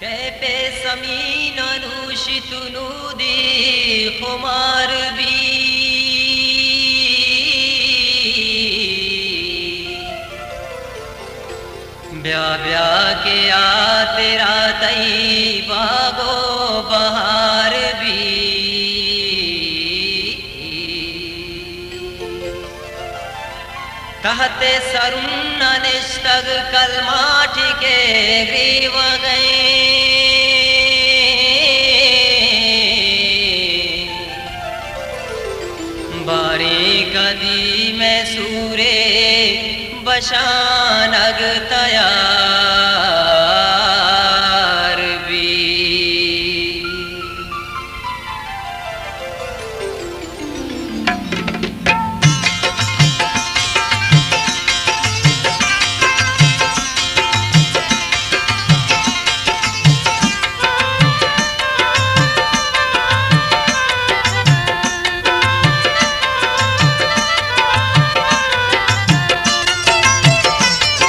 पे समीन अनुषितुनु दी खुमार भी ब्या ब्या के आ तेरा तई बागो बहार भी कहते सरुण निष्ठग कलमाठ के ग्रीव गए बारी कदी में सूरे बशानग तयार भी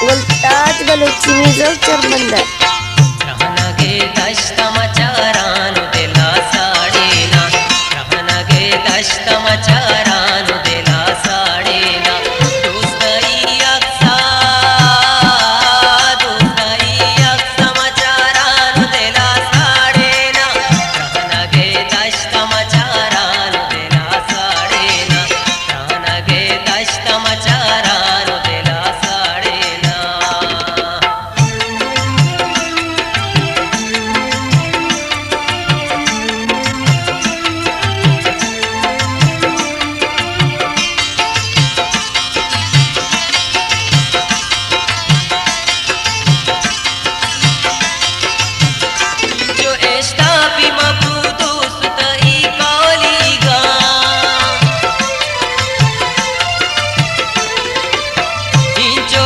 Gultaj Galuchini Charbanda रहनगे दष्टमचारानु दिला साड़ीना रहनगे दष्टमचारानु दिला साड़ीना दोस्तई अक्सा समाचारानु दिला साड़ीना रहनगे दष्टमचारानु दिला साड़ीना रहनगे दष्टमचारानु दिला साड़ीना जो एस्टा भी मबूदूस तई कौलीगा जो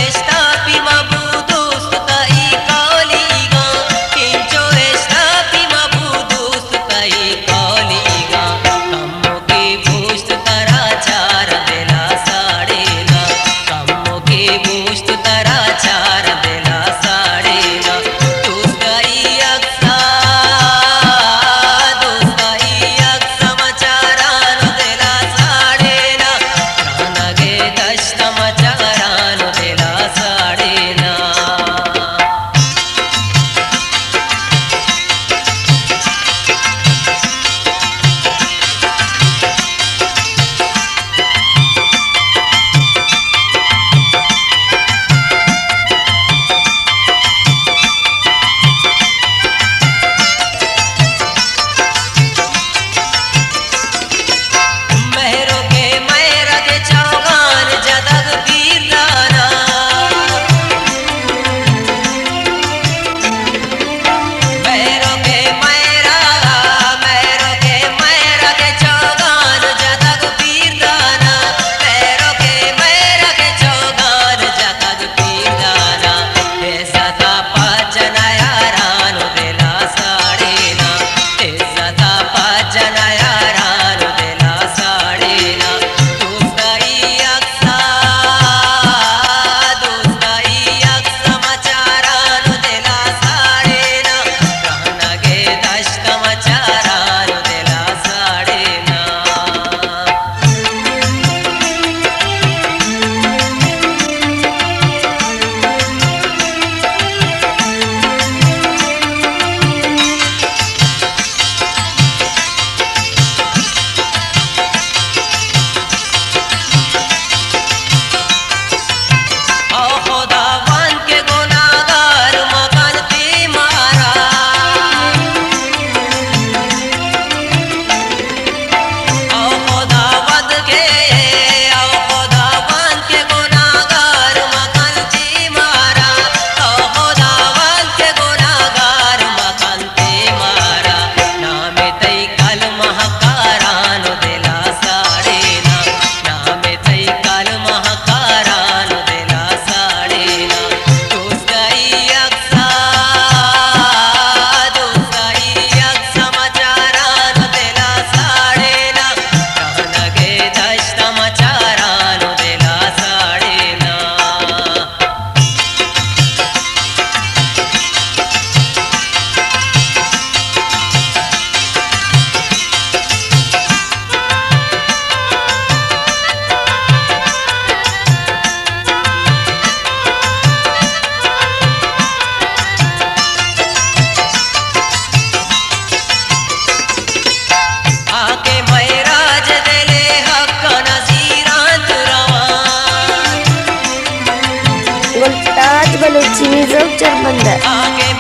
एस्टा भी मबूदूस तई कौलीगा जो एस्टा भी मबूदूस तई कौलीगा कम्मो की भूष्ट तरा चार दिला साड़ेगा कम्मो की भूष्ट तरा चार दिला साड़ेगा दोस्तई अक्सा समाचारानु दिला साड़ेना रहनगे दष्टमचारानु दिला साड़ेना ताज बलूची म्यूजिक चरमंदर आगे